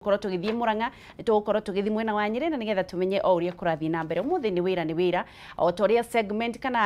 korwo tugithie Murang'a nitugukorwo tugithi mwena wa Nyeri na nigetha tumenye o uria kurathi na mbere umuthi ni wira ni wira o toria segment kana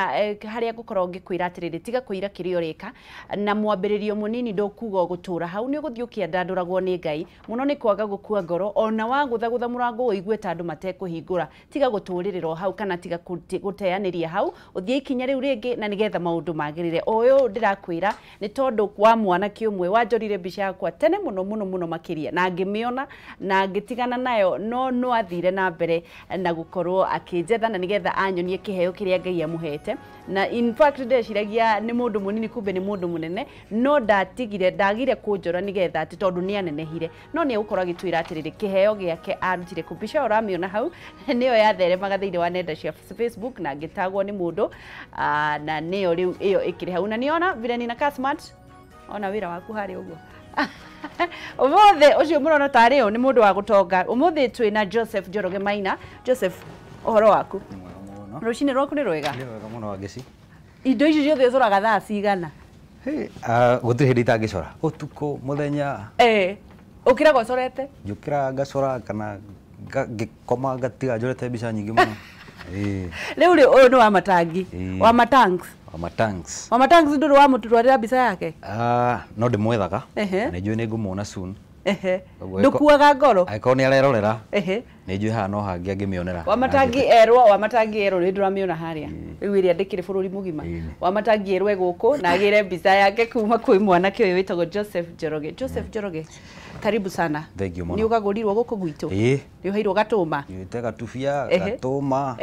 haria gukorwo ngikwira atiriri tiga kuira kirio rika na mwambiririo munini ndokuga gutura hau ni guthio kiandanduragwo ni Ngai muno ni kwaga gukua ngoro ona wagutha murango uigue tandu matekuhingura tiga gutuririro hau kana tiga guteaniria hau uthie ikinya riu ringi na nigetha maundu magirire uyu ndirakwira ni tondu kwa mwana kiumwe wanjorire mbica yakwa tene muno makiria na ngimiona na ngitigana nayo no athire na mbere na gukorwo akinjetha na nigetha anyonie kiheo kiria Ngai amuhete na in fact ndeciragia ni mundu munini kumbe ni mundu munene no ndagire kunjora nigetha ati tondu ni anenehire no ni gukorwo agitwira atiriri kiheo giake arutire ku mbica uramiona hau niyo yatheremaga thiini wa nenda cia Facebook na ngitagwo ni mundu na niyo riu iyo ikiri hau na niona vile nina Kasmat ona wira waku hari uguo umuthi ucio murona tari o ni mundu wa gutonga umuthi twina Joseph Njoroge Maina. Joseph, uhoro waku rucini rwaku ni rwega muno wageci indo icio ciothe ucoraga thaa cigana gutiri hindi itangicora utuku muthenya ukiraga ucorete njukira ngacora kana ngikoma ngatiga njorete mbica nyingi muno riu uyu ni wa matangi wa matanks wa matanks nduru wa muturwarira mbica yake no ndimwethaga na njui ni ngumuona soon ndukuaga ngoro aiko ni arerorera ni njui haha no hangi angimionera wa matangi erwo ni nduramiona haria riu iria ndikire bururi mugima wa matangi erwe guku na agire mbica yake kuma kwi mwana kiyo witagwo Joseph Njoroge. Joseph Njoroge, karibu sana. Thank you muno. Ni ugagurirwo guku gwitu ni uheirwo gatuma nyite gatubia gatuma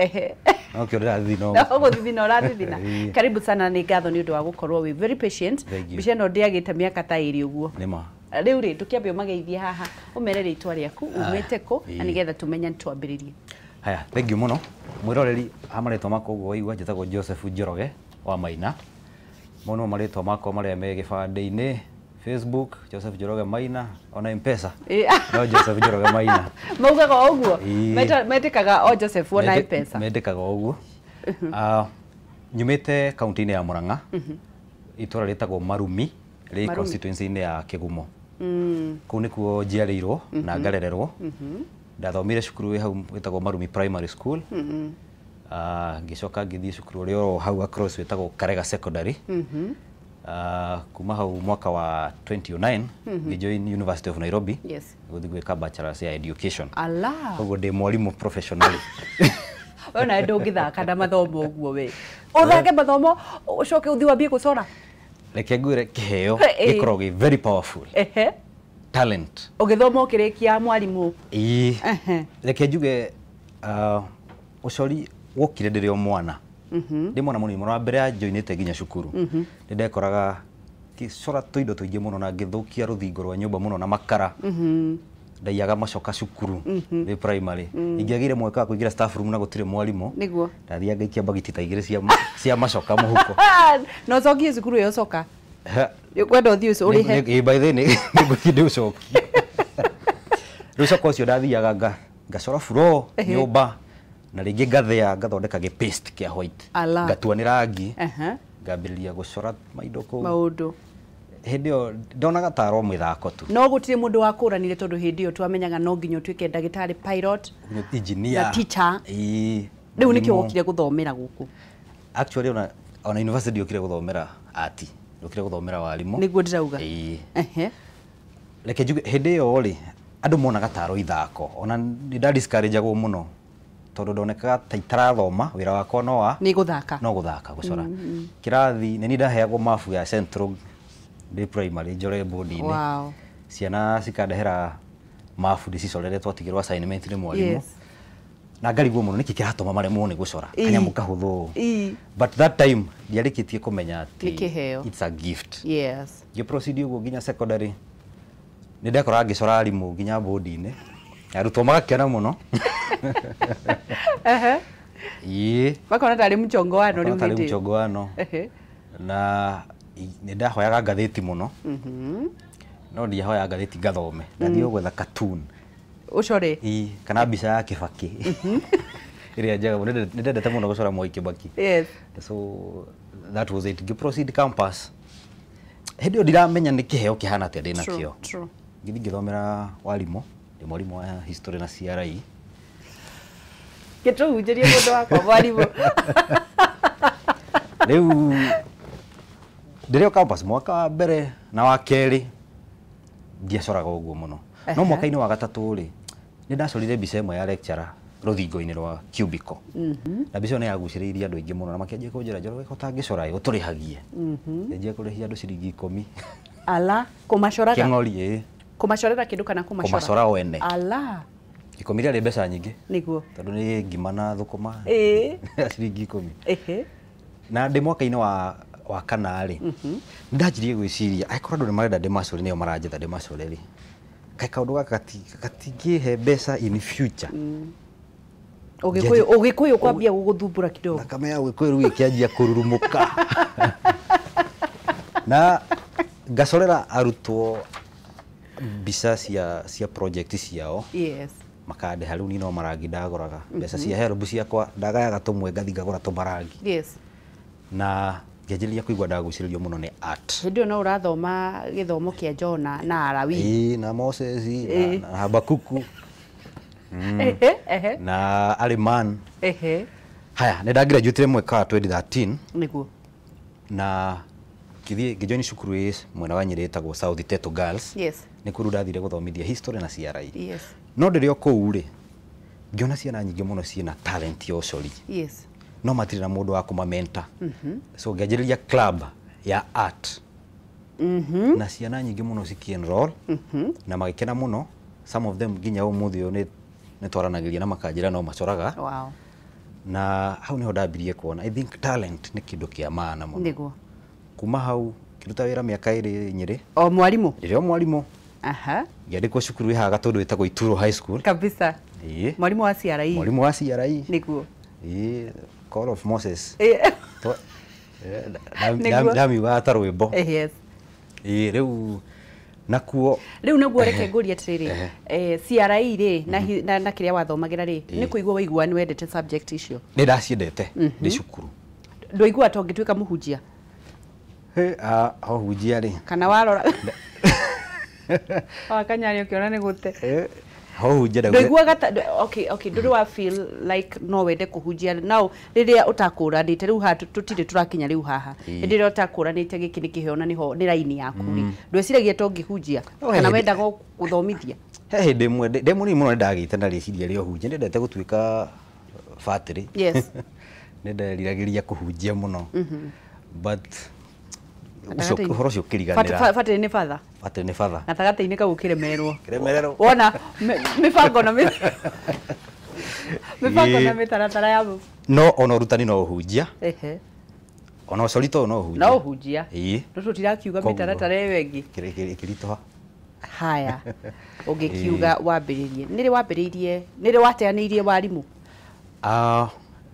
no kio ndirathina no guthithina urathithina karibu sana ni ngatho ni undu wa gukorwo we very patient mbica no ndiagite miaka ta iri uguo nima riu ri tukiambia umageithie haha umere ritwa riaku umete ku na nigetha tumenya twambiririe. Haya, thank you muno mwiroreri amaretwa makoguo waigua njitagwo Joseph Njoroge wa Maina muno maretwa makwa maria me gibande-ini Facebook Joseph Njoroge Maina ona M-Pesa no Joseph Njoroge Maina maugaga uguo metikaga o Joseph ona M-Pesa metikaga uguo nyumite kaunti-ini ya Murang'a itura ritagwo Marumi ri constituency-ini ya Kigumo kuu nikuo njiarĩirwo na ngarererwo ndathomire cukuru wi hau witagwo Marumi Primary School ngicoka ngithii cukuru uri oro hau across witagwo Karega Secondary kuma hau mwaka wa 2009 ngijoin University of Nairobi guthi gwika bachelor's ya education koguo ndi mwarimu professionally ona ndungithaka na mathomo uguo we uthake mathomo ucoke uthi wambie gucora reke ngwire kiheo gikorwo gi very powerful talent ugithoma ukirikia mwarimu reke njuge ucori wokire ndiri o mwana ndi mwana munini wa mbere ya joinite nginya cukuru ndi ndekoraga kicora tuindo tuingi muno na ngithukia ruthingo rwa nyumba muno na makara ndaiaga macoka cukuru ndi primary ingiagire mweka wa kuingira staff room na gutire mwarimu niguo ndathia ngaikia bagiti ta igire cia macoka muhuko no cokie cukuru yo coka kwenda uthii ucio urihe by the way ngũthii ucoki riu coka ucio ndathiaga ngacora furo nyumba na ringi ngathea ngathondeka paste kia white ngatua ni rangi ngambiriria gucora maindo ku maundu hindi yo ndonaga taro mwithako tu no gutire mundu wa kuranire tondu hindi yo twamenyaga no nginyo twike ndagitari pilot engineer na teacher riu nikio gukire guthomera guku actually ona university yokire guthomera ati yokire guthomera warimu niguo ndirauga reke njuge hindi yo ri andu monaga taro ithako ona nda discourage go muno tondu ndonekaga ta itarathoma wira wakwa ni guthaka gucora kirathi ni ndaheagwo mafu ya Central ndi primary njore board-ini ciana cikandehera mafu ndicicorere twatigirwo assignment ni mwarimu na ngarigwo muno niki kiratuma maremwo ni gucora kanyamu kahuthu but that time ndiarikitie kumenya ati it's a gift you proceed uguo nginya secondary ni ndekora ngicora arimu nginya board-ini arutwo magakiona muno bakona tari mchongoano riu tari mchongoano na ni ndahoyaga ngatheti muno no ndihoya ngatheti ngathome ndathio gwetha cartoon ucore kana mbica ya Kibaki iria njega muno ni ndendete muno gucora Moi Kibaki so that was it proceed campus hindi ndiramenya ni kiheo kihana atia ndina kio ngithi ngithomera warimu ndi mwarimu wa history na CRE. Geto hujerie mundu wakwa warimu. Riu ndirio campus mwaka wa mbere na wa keri ndiacoraga uguo muno. No mwaka-ini wa gatatu ri ni ndacorire mbica imwe ya lecturer ruthingo-ini rwa cubicle. Na mbica ĩyo yagucĩrĩirie andũ aingĩ mũno na makĩanjia kũnjĩra Njoroge ũtangĩcora ũtũrĩhagie. Nyanjia kũrĩhia andũ ciringi 10. Ala kũmacoraga. Kĩng'ori Kũmacorera kĩndũ kana kũmacora. Kũmacora wene. Ala. Ikũmi rĩarĩ mbeca nyingĩ. Nĩguo. Tondũ nĩ ngima na thũkũma. Ciringi 10. Na ndĩ mwaka-inĩ wa kana rĩ. Ndanjirie gwĩciria angĩkorwo andũ nĩ marenda ndĩmacore nĩo maranjetha ndĩmacore rĩ. Kaĩ kaũndũ gaka gatingĩhe mbeca in future. Ũgĩkũyũ kwambia gũgũthumbũra kidogo. Thakame ya Ũgĩkũyũ rĩu ĩkĩanjia kũrurumũka. Na ngacorera arutwo mbica cia project ciao. Yes. Makandĩha rĩu niĩ no marangi ndagoraga. Mbeca cia help ciakwa ndagayaga tũmwe ngathi ngagũra tũmarangi. Yes. Na ngĩanjĩrĩria kũigua ndagucĩrĩrio mũno nĩ art. Hĩndĩ ĩyo no ũrathoma gĩthomo kĩa Jona na Arawi. Na Moses na Habakuku. Na Aliman. Haya, nĩ ndagraduate mwaka wa 2013. Nĩguo. Na ngĩjoini cukuru mwena wa Nyĩrĩ ĩtagwo South Teto Girls. Yes. Nĩ kũrĩa ndathire gũthomithia history na CRE. Yes. No ndĩrĩ o kũu rĩ ngĩona ciana nyingĩ mũno ciĩna talent ya ũcori. Yes. No matirĩ na mũndũ wa kũmamenta. So ngĩanjĩrĩria club ya art. Na ciana nyingĩ mũno cikienroll. Na magĩkena mũno. Some of them nginya ũmũthĩ ũyũ nĩ twaranagĩria na makanjĩra no macoraga. Wow. Na hau niho ndambirie kuona I think talent nĩ kĩndũ kĩa maana mũno. Nĩguo. Kuma hau ngĩruta wĩra mĩaka 2 Nyĩrĩ. O mwarimu. Ndĩrĩ o mwarimu. Aha. Ngĩandĩkwo cukuru ĩhaha Gatũndũ ĩtagwo Ituro High School. Kabisa. Mwarimu wa CRE. Mwarimu wa CRE. Nĩguo. Call of Moses. Ndamiuga ta rwĩmbo. Yes. Rĩu nakuo naguo reke ngũrie atĩrĩrĩ CRE rĩ na kĩrĩa wathomagĩra rĩ nĩ kũigua waigua nĩ wendete subject icio. Nĩ ndaciendete ndĩ cukuru. Ndũigua ta ũngĩtuĩka mũhunjia? Ahunjia rĩ. Kana warora Kanyari ũkĩona nĩ gũte. Ndũiguaga okay ndũrĩ wa feel like no wende kũhunjia no rĩrĩa ũtakũranĩte rĩu haha tũtirĩ tũrakinya rĩu haha hĩndĩ ĩrĩa ũtakũranĩte gĩkĩ nĩ kĩheo na nĩho nĩ raini yaku rĩ ndwĩciragia to ngĩhunjia kana wendaga gũthomithia? He hĩndĩ ĩmwe ndĩ mũnini mũno ndagĩte na rĩciria rĩa ũhunjia ndendete gũtuĩka batĩrĩ. Yes. Nĩnderiragĩria kũhunjia mũno but ũhoro ũcio ũkĩriganĩra. Batĩrĩ nĩ batha. Batĩrĩ nĩ batha. Gatagatĩ-inĩ kau kĩremerwo. Kĩremerwo. Wona mĩbango na mĩtaratara ya no ona ũrutani no ũhunjia. Ona ũcori to no ũhunjia. No ũhunjia. No tũtirakiuga mĩtaratara ĩyo ĩngĩ. Kĩritoha. Haya. Ũngĩkiuga wambĩrĩrie. Nĩrĩ wateanĩirie warimu?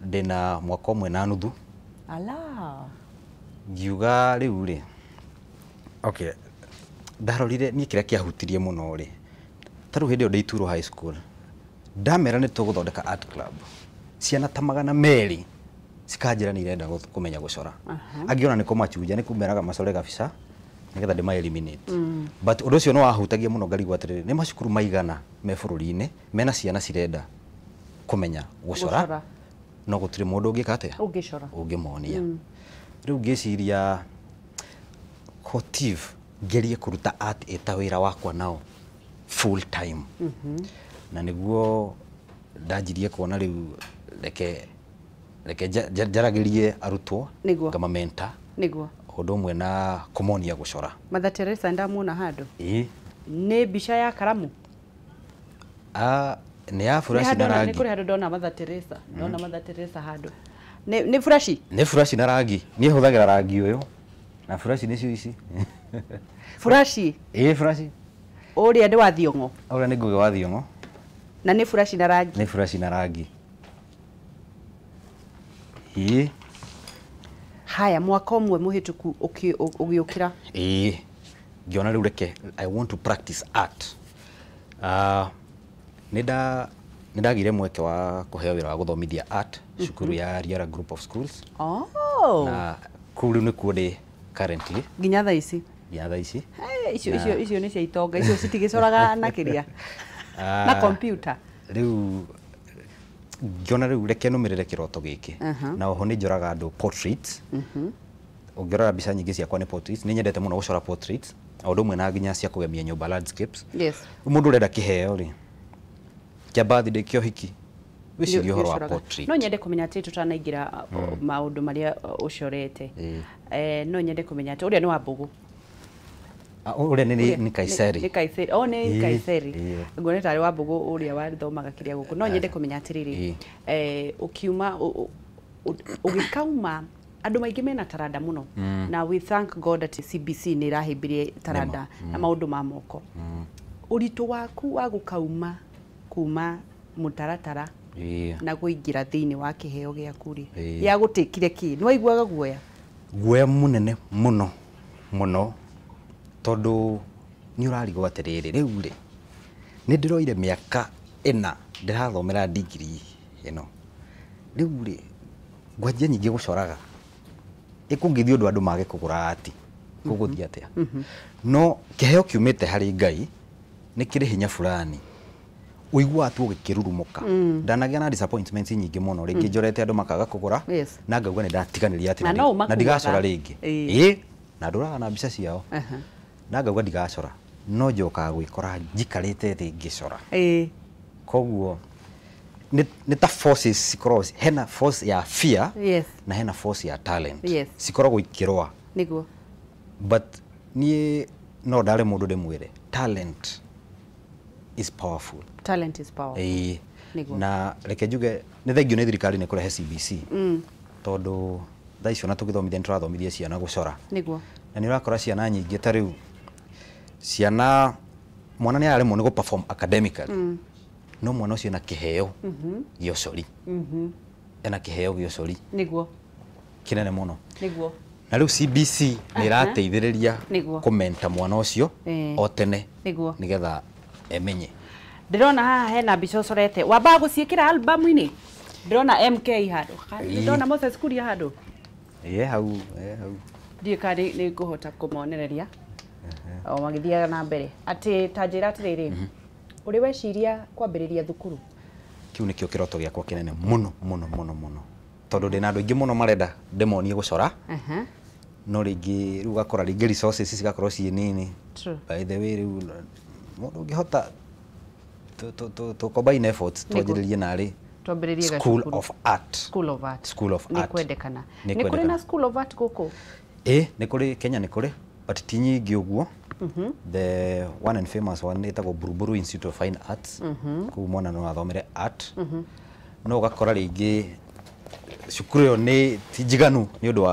Ndĩna mwaka ũmwe na nuthu. Ala. Ngiuga rĩu rĩ. Okay. Ndarorire niĩ kĩrĩa kĩahutirie mũno rĩ. Ta rĩu hĩndĩ ĩyo ndĩ Ituro High School. Ndamera nĩ tũgũthondeka art club. Ciana ta 200 cikanjĩra nĩ irenda kũmenya gũcora. Angĩona nĩ kũmachunja nĩ kumeraga macore gabica nĩgetha ndĩma eliminate. But ũndũ ũcio no wahutagia mũno ngarigwo atĩrĩrĩ nĩ macukuru maigana me bũrũri-inĩ mena ciana cirenda kũmenya gũcora. No gũtirĩ mũndũ ũngĩka atĩa? Ũngĩmonia. Rĩu ngĩciria hotive ngerie kũruta art ĩta wĩra wakwa nao full time. Na nĩguo ndanjirie kuona rĩu reke njaragĩrie arutwo ngamamenta ũndũ ũmwe na kũmonia gũcora. Mother Teresa ndamuona handũ? Nĩ mbica ya karamu? Nĩ ya furashi na rangi. Nĩ kũrĩ handũ ndona Mother Teresa. Ndona Mother Teresa handũ. Nĩ furashi? Nĩ furashi na rangi. Niĩ hũthagĩra rangi ũyũ. Na furashi nĩcio ici. Furashi? Furashi. Ũrĩa nĩ wa Thiong'o? Ũrĩa nĩ Ngugi wa Thiong'o. Na nĩ furashi na rangi? Nĩ furashi na rangi. Haya, mwaka ũmwe mũhĩtũku ũgĩũkĩra? Ngĩona rĩu reke I want to practice art. Nĩndagire mweke wa kũheo wĩra wa gũthomithia art cukuru ya WIRA Group of Schools. Na kũu rĩu nĩkuo ndĩ currently. Nginya thaa ici? Nginya thaa ici. Icio nĩ cia itonga, icio citigĩcoraga na kĩrĩa. na computer riu ngiona riu reke numirire kiroto giki na oho ni njoraga andu portraits ungirora mbica nyingi ciakwa ni portraits ni nyendete muno gucora portraits aundu mwe na nginya cia kugemia nyumba landscapes mundu urenda kiheo ri kia birthday kio hiki wicirio horo wa portrait no nyende kumenya ati tutanaingira maundu maria ucorete no nyende kumenya ati uria ni wa Mbugu uria ni Kaiseri ni Kaiseri ngone tari wa Mbugu uria wathomaga kiria guku no nyende kumenya atiriri ukiuma ugikauma andu maingi mena taranda muno na we thank God that CBC ni irahimbirie taranda na maundu ma moko uritu waku wa gukauma kuma mutaratara na guingira thiini wa kiheo giaku ri ya gutikire ki ni waiguaga guoya munene muno tondu ni urarigwo atiriri riu ri ni ndiroire miaka 4 ndirathomera degree ino riu ri ngwanjia nyingi gucoraga ikungithi undu andu mage kugura ati kuguthia atia no kiheo kiumite hari Ngai ni kiri hinya fulani uigua tu gikirurumuka ndanagia na disappointments nyingi muno ringi njorete andu makaga kugura na ngauga ni ndatiganiria ati na ndigacora ringi na nduraga na mbica ciao na ngauga ndigacora no njoka gwikora njikarite thi ngicora koguo ni ta forces cross hena force ya fear na hena force ya talent sikoragwo ikirwa niguo but ni no ndare mundu ndimwire talent is powerful na reke njuge ni thengio ni thirikari ni kurehe CBC tondu thaa icio na tugithomithia niturathomithia ciana gucora niguo na ni urakora ciana nyingi ta riu ciana mwana ni aremwo ni gu perform academically no mwana ucio na kiheo giocori ena kiheo giocori niguo kinene muno niguo na riu CBC ni irateithiriria kumenta mwana ucio o tene nigetha emenye ndirona haha hena mbica ucorete wamba guciikira albumu-ini ndirona MK handu ndirona Moses Kuria handu hau ndikari ni kuhota kumonereria o magithiaga na mbere ati tanjira atiriri uri weciria kwambiriria thukuru kiu nikio kiroto giakwa kinene muno tondu ndina andu ingi muno marenda ndemonie gucora no ringi riu gakora ringi resources cigakorwo ci nini by the way riu mundu ngihota to combine efforts twajiririe nari School of Art ni kwendekana ni kuri na School of Art guku ni kuri Kenya ni kuri but ti nyingi uguo the one and famous one etagwo Buruburu Institute of Fine Arts ku mwana no athomere art no gakora ringi cukuru yo ni tijiganu ni undu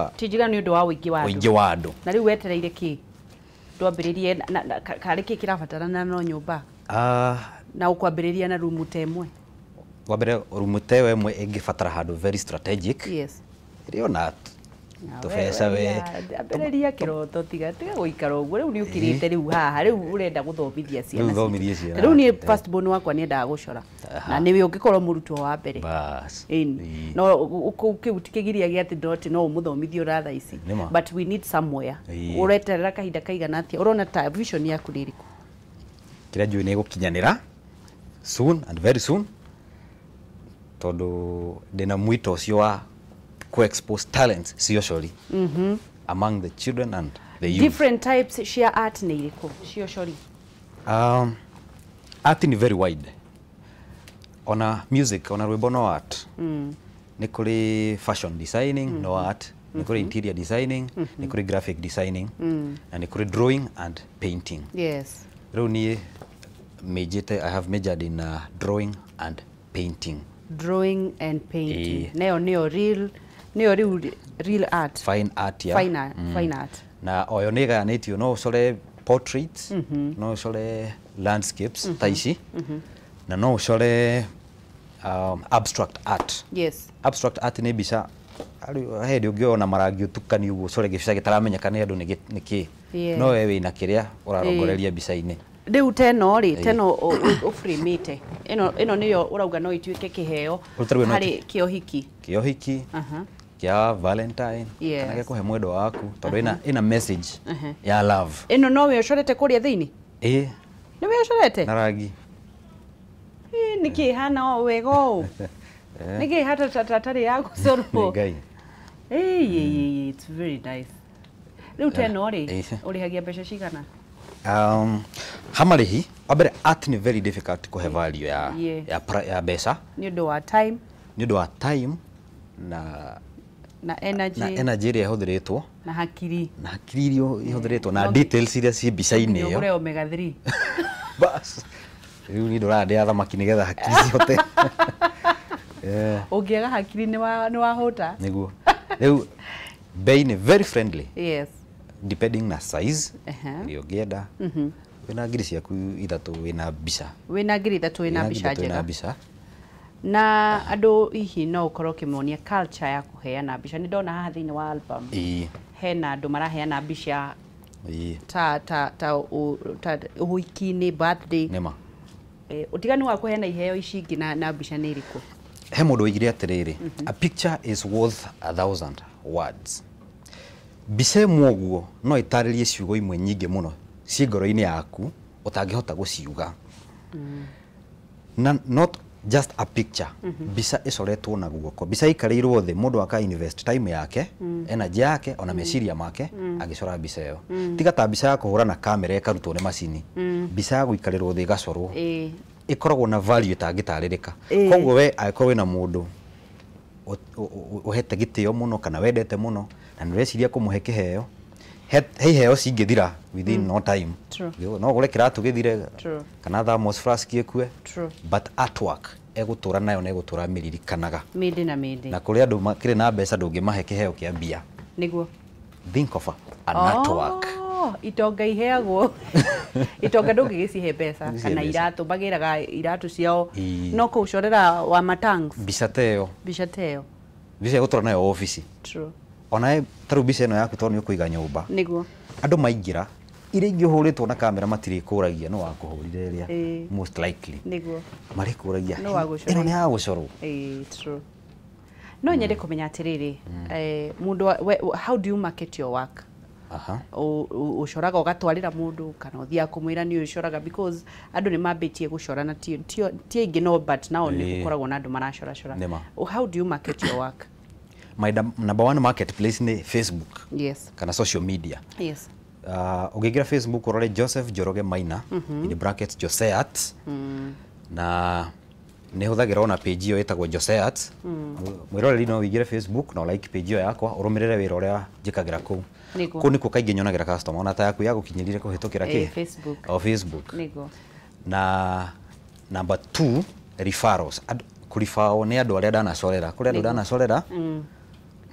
wa wingi wa andu na riu wetereire ki twambiririe kari ki kirabatarana no nyumba na ukwambiriria na rumu temwe wabere rumu tewe mwe ingibatara handu very strategic rio na tufesa we ambiriria kiroto tiga guikara uguo riu ni ukirite riu haha riu urenda guthomithia ciana riu ni first born wakwa ni endaga gucora na niwe ungikorwo murutwo wa mbere bas no ukigiria giati dot no umuthomithio ratha ici but we need somewhere ureterera kahinda kaigana atia urona ta vision yaku ni iriku kira njui ni gukinyanira soon and very soon tondu ndina mwito ucio wa co-expose talents ciocori among the children and the youth. Different types cia art ni iriku ciocori? Art ni very wide. Ona music, ona rwimbo no art. Ni kuri fashion designing no art, ni kuri interior designing, ni kuri graphic designing, na ni kuri drawing and painting. Yes. Riu ni I have majored in drawing and painting. Drawing and painting. Neo real art. Fine art, yeah. Fine art. Na oyo niganitio no ucore portraits, no ucore landscapes taici, na no ucore abstract art. Yes. Abstract art ni bica hedi ungiona marangi utukani uguo ucore gibica gitaramenyeka ni andu niki no wewe ina kiria urarongoreria bica-ini riu teno ufrimite ino niyo urauga no ituike kiheo hari kiohiki kia Valentine kana gya kuhe mwendo waku tondu ina message ya love ino no we ucorete kuria thiini ni we ucorete na rangi niki hana wego niki hata tatari yako sorbo it's very nice riu teno ri urihagia mbeca cigana hamarihi abere art ni very difficult ko have value ya mbeca ni ndo wa time na energy iria ihuthiritwo na hakiri iria ihuthiritwo na details iria ci mbica-inĩ iyo ure omega 3 bas riu ni ndũrandĩa thamaki nĩgetha hakiri cihote ũngĩaga hakiri ni wahũta nĩguo riu bei ni very friendly yes depending na size iria ũngĩenda wĩna ngiri ciaku ithatũ wĩna mbica wĩna mbica na andu hihi no ukorwo kimuonia culture ya kuheana mbica ni ndona haha thĩinĩ wa album hena andu maraheana mbica ta uhuiki-inĩ birthday nema utiganu wa kuheana iheo ici ingĩ na mbica nĩ ĩrĩkũ he mũndũ oigire atĩrĩrĩ a picture is worth 1,000 words mbica ĩmwe ũguo no ĩtarĩrie ciugo imwe nyingĩ mũno ciĩ ngoro-inĩ yaku ũtangĩhota gũciuga not just a picture mbica icoretwo na guoko mbica ikarĩirwo thĩ mũndũ aka invest time yake energy yake ona meciria make agĩcora mbica ĩyo tiga ta mbica ya kũhũra na kamera ĩkarutwo nĩ macini mbica ya gũikarĩrwo thĩ ĩgacorwo ĩkoragwo na value ĩtangĩtarĩrĩka koguo we angĩkorwo wĩna mũndũ ũhete gĩtĩo mũno kana wendete mũno na nĩũreciria kũmũhe kĩheo he iheo cingĩthira within no time no gũre kĩratũ gĩthire kana thermos flask ĩkue but artwork egũtũra nayo na egũtũra mĩririkanaga na kũrĩ andũ makĩrĩ na mbeca ndũngĩmahe kĩheo kĩa mbia nĩguo think of an artwork itonga iheagwo itonga ndũngĩgĩcihe mbeca kana iratũ bagĩraga iratũ ciao no kũcorera wa matangs mbica ta ĩyo mbica egũtũra nayo ofici ona taru mbica ĩno yaku tondũ nĩ ũkũiga nyũmba nĩguo andũ maingĩra iria ingĩ ũhũrĩtwo na kamera matirĩ kũragia no wakũhũrire ĩrĩa most likely nĩguo marĩ kũragia ĩno nĩ ya gũcorwo true no nyende kũmenya atĩrĩrĩ mũndũ how do you market your work ucoraga ugatwarĩra mũndũ kana ũthia kũmwĩra nĩ ũcoraga because andũ nĩ mambĩtie gũcora na ti aingĩ no but nao nĩ gũkoragwo na andũ maracora how do you market your work my number one marketplace ni Facebook kana social media ũngĩingĩra Facebook ũrore Joseph Njoroge Maina in brackets Joseat na nĩ hũthagĩra ona page ĩyo ĩtagwo Joseat mwĩroreri no ũingĩre Facebook na like page ĩyo yakwa ũrũmĩrĩre wĩra ũrĩa njĩkagĩra kũu kũu nĩkuo kaingĩ nyonagĩra customer ona ta yaku ya gũkinyĩrire kũhĩtũkĩra Facebook na number 2 referrals kũribao nĩ andũ arĩa ndanacorera kũrĩ andũ ndanacorera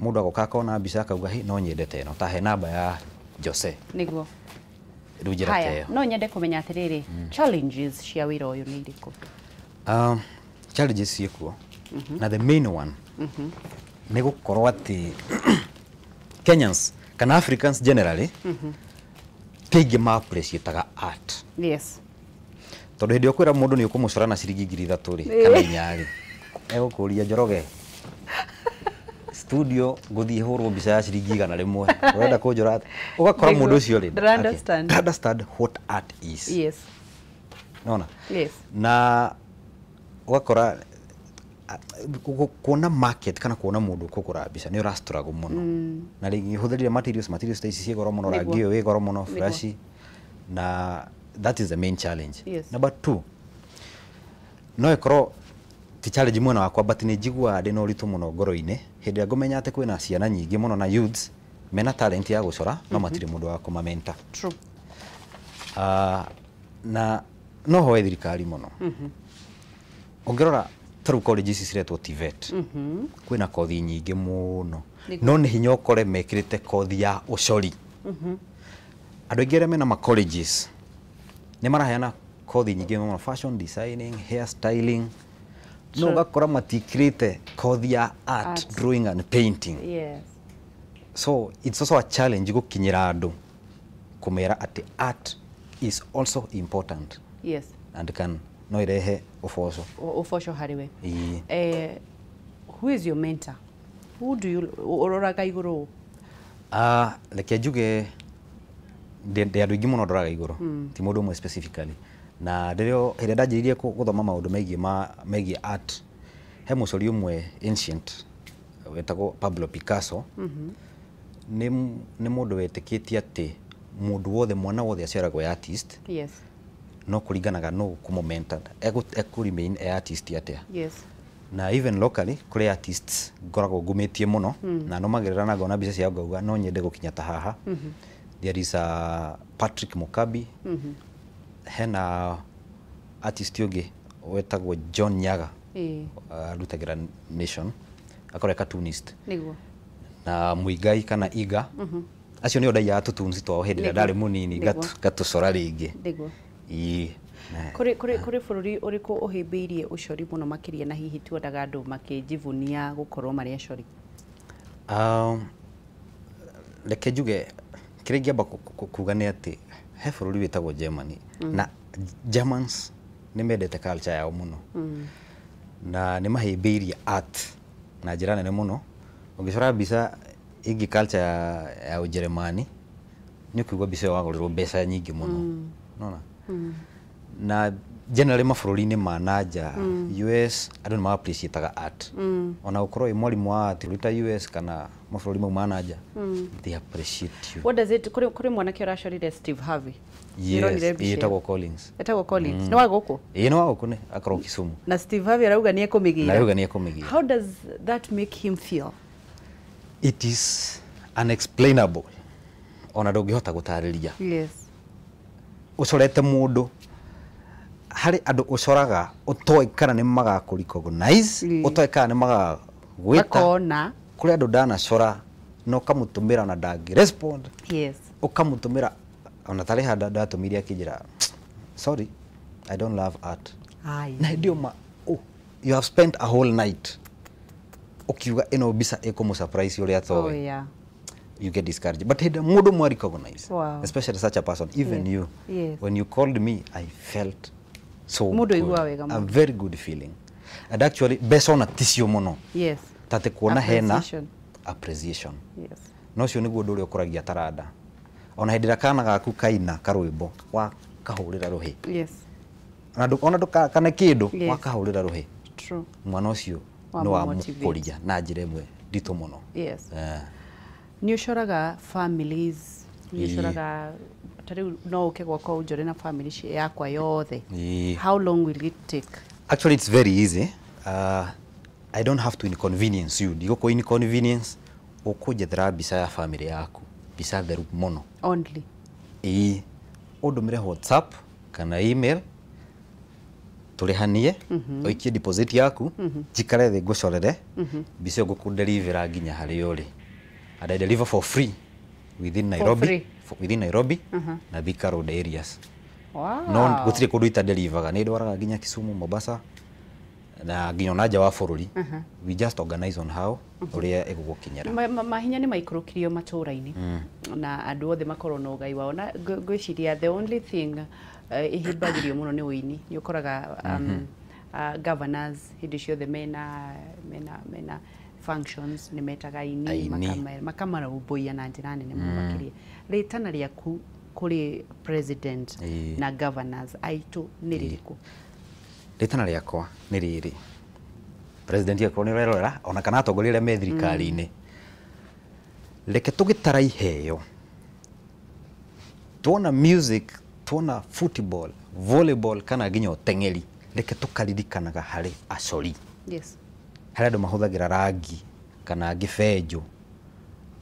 mũndũ agoka akona mbica akauga no nyendete ĩno ta he namba ya Jose nĩguo rĩu njĩra ta ĩyo no nyende kũmenya atĩrĩrĩ challenges cia wĩra ũyũ nĩ irĩkũ challenges ciĩkuo na the main one nĩ gũkorwo atĩ Kenyans kana Africans generally kaingĩ ma-appreciate-aga art tondũ hĩndĩ ũkwĩra mũndũ nĩ ũkũmũcora na ciringi 3,000 rĩ kana 4 rĩ egũkũria Njoroge studio gũthiĩ hũrwo mbica ya ciringi 100 ũrenda kũnjora ũgakora mũndũ ũcio rĩ understand what art is nona na ũgakora kuona market kana kuona mũndũ kũgũra mbica nĩ ũra-struggle mũno na rĩngĩ hũthĩrire materials ta ici ciĩ goro mũno rangi ũyũ wĩ goro mũno flash na that is the main challenge number 2 no ĩkorwo ti challenge mwena wakwa but nĩ njiguaga ndĩ na ũritũ mũno ngoro-inĩ hĩndĩ ĩrĩa ngũmenya atĩ kwĩna ciana nyingĩ mũno na youths mena talent ya gũcora no matirĩ mũndũ wa kũmamenta na no hoe thirikari mũno ũngĩrora tarĩu colleges ciretwo TVET kwĩna kothi nyingĩ mũno no nĩ hinya ũkore mekĩrĩte kothi ya ũcori andũ aingĩ arĩa mena ma colleges nĩ maraheana kothi nyingĩ mũno fashion designing hair styling no ũgakora matikĩrĩte kothi ya art drawing and painting so it's also a challenge gũkinyĩra andũ kũmera atĩ art is also important and can no irehe uboco hariwe who is your mentor who do you uroraga igũrũ reke njuge ndĩ andũ aingĩ mũno ndoraga igũrũ ti mũndũ ũmwe specifically na ndio hĩndĩ ndanjĩrĩirie gũthoma maũndũ megiĩ art he mũcori ũmwe ancient wetagwo Pablo Picasso nĩ mũndũ wetĩkĩtie atĩ mũndũ wothe mwana wothe aciaragwo artist no kũringanaga no kũmomenta remain artist atĩa na even locally kũrĩ artists ngoragwo ngumĩtie mũno na no magerera na ngona mbica cia ngauga no nyende gũkinya ta haha there is a Patrick Mukabi hena artist ũngĩ wetagwo John Nyaga arutagira Nation akoreka cartoonist na Muigai kana Iga acio nĩ odai ya tutunzi twao hĩndĩ ĩrĩa ndarĩ mũnini gatũcora rĩngĩ kuri bũrũri ũrĩkũ ũhĩmbĩirie ũcori mũno makĩria na hihi tuonaga andũ makĩjivunia gũkorwo marĩ acori reke njuge kĩrĩa ingĩamba kuga nĩ atĩ he bũrũri wĩtagwo Germany na Germans nĩ mendete culture yao mũno na nĩ mahĩmbĩirie art na njĩra nene mũno ũngĩcora mbica ĩngĩ culture ya Ujeremani nĩ ũkĩigua mbica ĩyo wagũrĩrwo mbeca nyingĩ mũno nona na generally mabũrũri-inĩ ma nanja US andũ nĩ ma-appreciate-aga art ona gũkorwo wĩ mwarimũ wa art ũrĩ ta US kana mabũrũri mau ma nanja they appreciate you. What does it kuri mwanake ũracorire Steve Harvey etagwo Collins nĩ wa gũkũ nĩ wa gũkũ nĩ akorwo Kisumu na Steve Harvey arauga nĩ ekũmĩgira how does that make him feel? It is unexplainable ona ndũngĩhota gũtarĩria ũcorete mũndũ harĩ andũ ũcoraga ũtoĩ kana nĩ magakũrecognize ũtoĩ kana nĩ magagwĩta kũrĩ andũ ndanacora no kamũtũmĩra na ndangĩrespond ũkamũtũmĩra ona tarĩ handa ndatũmĩria akĩnjĩra sorry I don't love art na ndio you have spent a whole night ukiuga ino mbica ĩkũmũsurprise ũrĩa atoĩ you get discouraged but mũndũ mwa recognize especially such a person even you when you called me I felt so good. A very good feeling and actually based on tisio mũno tate kuona hena appreciation no cio nĩguo ũndũ ũrĩa ũkũragia taranda ona hĩndĩ ĩrĩa kana gaku kaina karwĩmbo wa kahũrĩra rũhĩ ona ndũkane kĩndũ wa kahũrĩra rũhĩ mwana ũcio nĩ wa mũkũria na njĩra ĩmwe nditũ mũno nĩ ũcoraga families nĩ ũcoraga tariu no ũke gwakwa ũnjore na family yakwa yothe how long will it take? Actually it's very easy I don't have to inconvenience you ndigũkũ inconvenience ũkũnjethera mbica ya family yaku mbica theru mũno only ũndũmĩre WhatsApp kana email tũrĩhanie ũikie deposit yaku njikare thĩ ngũcorere mbica ĩyo ngũkũ-deliver nginya harĩa ũrĩ and I deliver for free within Nairobi na Thika Road areas no gũtirĩ kũndũ ita-deliver-ga nĩ ndwaraga nginya Kisumu Mombasa na nginya na nja wa bũrũri we just organize on how ũrĩa ĩgũgũkinyĩra mahinya nĩ maikũrũkirio matũũra-inĩ na andũ othe makorwo na ũgai wao na ngwĩciria the only thing ihĩmbagĩrio mũno nĩ ũini nĩ ũkoraga governors hĩndĩ ciothe mena functions nĩ metaga aini makamarũmbũiya na njĩra nene mũno makĩria rĩtana rĩaku kũrĩ president na governors aitũ nĩ rĩrĩkũ? Rĩtana rĩakwa nĩ rĩrĩ president yakwa nĩ rerora ona kana atongoria arĩa me thirikari-inĩ reke tũgĩtara iheo tuona music tuona football volleyball kana nginya ũteng'eri reke tũkaririkanaga harĩ acori harĩ andũ mahũthagĩra rangi kana gĩbenjũ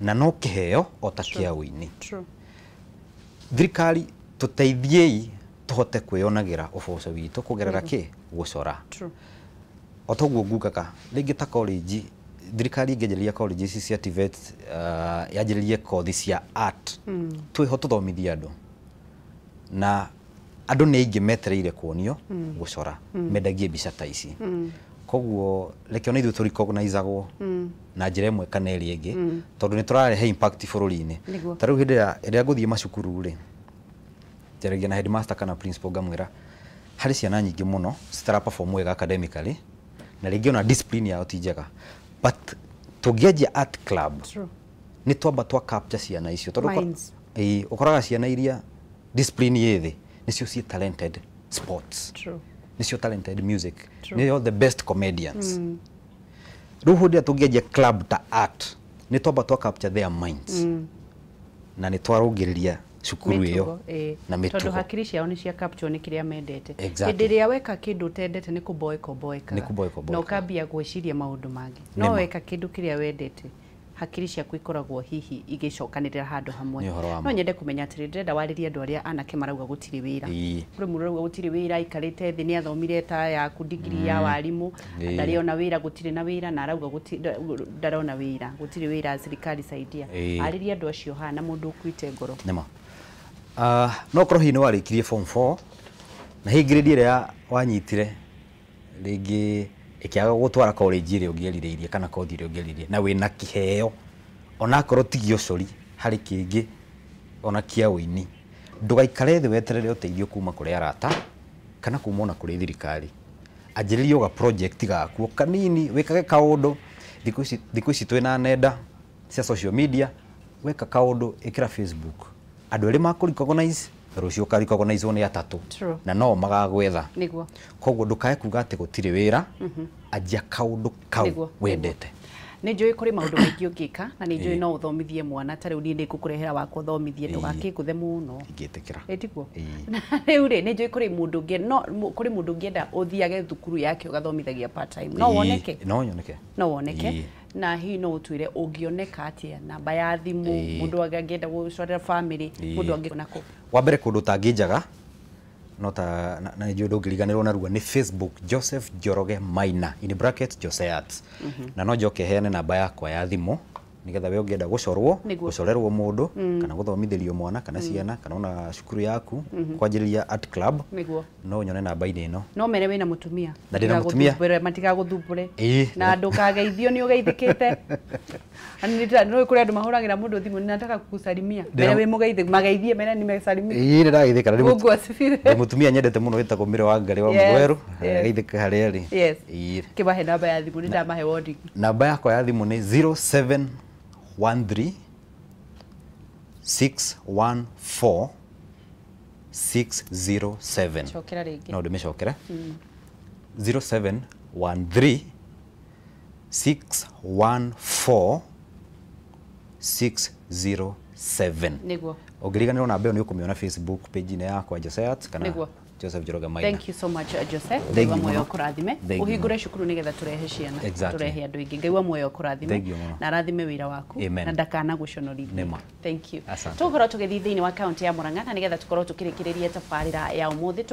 na no kĩheo o ta kĩa ũini thirikari tũteithiei tũhote kwĩonagĩra ũboco witũ kũgerera kĩ gũcora o toguo ngugaga rĩngĩ ta college thirikari ingĩanjĩrĩria college ici cia TVET yanjĩrĩrie kothi cia art twĩho tũthomithie andũ na andũ nĩ aingĩ metereire kuonio gũcora mendagie mbica ta ici koguo reke ona ithuĩ tũrecognize-agwo na njĩra ĩmwe kana ĩrĩa ĩngĩ tondũ nĩ tũrarehe impact bũrũri-inĩ ta rĩu hĩndĩ ĩrĩa ngũthiĩ macukuru-rĩ njaragia na headmaster kana principal ngamwĩra harĩ ciana nyingĩ mũno citara perform wega academically na rĩngĩ ona discipline yao ti njega but tũngĩanjia art club nĩ twamba twa capture ciana icio tondũ ũkoraga ciana iria discipline yĩ thĩ nĩcio ciĩ talented sports. True. Nicio talented music. True. Nicio the best comedians. Ruhu dia tugeje club ta art. Ni twamba twa capture their minds. Na ni twarugiriria cukuru iyo na mitugo. Tondu hakiri ciao ni cia capture ni kiria mendete. Exactly. Hĩndĩ ĩrĩa weka kindu tendete ni kuboeka. Ni kuboeka. Na ukambia gwiciria maundu mangi. No weka kindu kiria wendete. Hakiri ciaku ikoragwo hihi igicokanirira handu hamwe. No nyende kumenya atiri ndĩrenda warĩrie andũ arĩa anake marauga gũtirĩ wĩra. Kũrĩ mũndũ arauga gũtirĩ wĩra aikarĩte thĩ nĩ athomire ta yaku degree ya warimu, ndarĩ ona wĩra gũtirĩ na wĩra na arauga ndarona wĩra, gũtirĩ wĩra thirikari saidia. Arĩrie andũ acio hana mũndũ ũkuĩte ngoro. Nĩma. No korwo hihi nĩ warĩkirie form 4 na hihi grade ĩrĩa wanyitire rĩngĩ ikiaga gutwara college ĩrĩa ũngĩerirĩirie kana kothi ĩrĩa ũngĩerirĩirie na wĩna kiheo ona korwo tigio cori harĩ kĩngĩ ona kia ũini ndũgaikare thĩ weterere ũteithio kuma kũrĩ arata kana kuma ona kũrĩ thirikari. Anjĩrĩria ũga project gaku kanini wĩkage kaũndũ thikũ ici twĩna nenda cia social media weka kaũndũ ĩkĩra Facebook andũ erĩ makũrecognize rũciũ ũkarecognize nĩ atatũ na no magagwetha. Nĩguo. Koguo ndũkae kuga atĩ gũtirĩ wĩra anjia kaũndũ kau wendete. Nĩ njũĩ kũrĩ maũndũ maingĩ ũngĩka na nĩ njũĩ no ũthomithie mwana ta rĩu niĩ nĩ ngũkũrehera wakwa ũthomithie ndũgakĩngũthe mũno. Ingĩtĩkĩra. Ĩtiguo. Rĩu rĩ nĩ njũĩ kũrĩ mũndũ ũngĩenda ũthiage thukuru yake ũgathomithagia part time. No woneke? No nyoneke. No woneke. Na hihi no ũtwĩre ũngĩoneka atĩa namba ya thimũ mũndũ angĩenda gũcorera family mũndũ angĩona kũ. Wa mbere kũndũ tangĩnjaga no ta na njũĩ ndũngĩriganĩrwo narua nĩ Facebook Joseph Njoroge Maina in bracket Joseat. Na no njoke heane namba yakwa ya thimũ nigetha we ũngĩenda gũcorerwo mũndũ kana gũthomithĩrio mwana kana ciana kana ona cukuru yaku kwanjĩrĩria art club no nyone namba-inĩ ĩno. No mere wĩna mũtumia. Na ndĩna mũtumia. Matigagũthumbũre. Na ndũkageithio nĩ ũgeithĩkĩte. No kũrĩ andũ mahũragĩra mũndũ thimũ nĩ nataka kukusalimia. Mere wĩ mũgeithĩ magaithie mere nĩ mesalimia. Nĩ ndageithĩka ndĩ mũtumia nyendete mũno wĩtagwo Mĩre wa Ngarĩ wa Mũgweru. Geithĩka harĩa arĩ. Yes. Kĩbahe namba ya thimũ nĩ ndamahe warning. Namba yakwa ya thimũ nĩ 0713 614 607. Chokera rĩngĩ. No ndĩmĩcokere. 0713 614 607. Nĩguo. Ũngĩriganĩrwo namba ĩyo nĩ ũkũmĩona Facebook page-inĩ yakwa Joseat kana Joseph Njoroge Maina. Thank you so much Joseph. Ngai wa muoyo kũrathime. Ũhingũre cukuru nĩgetha tũrehe ciana. Tũrehe andũ aingĩ. Ngai wa muoyo kũrathime. Na arathime wĩra waku na ndakana gũconorithia. Thank you. Tũkorwo tũgĩthiĩ thĩinĩ wa kaunti ya Murang'a na nĩgetha tũkorwo tũkĩrĩkĩrĩria tabarĩra ya ũmũthĩ.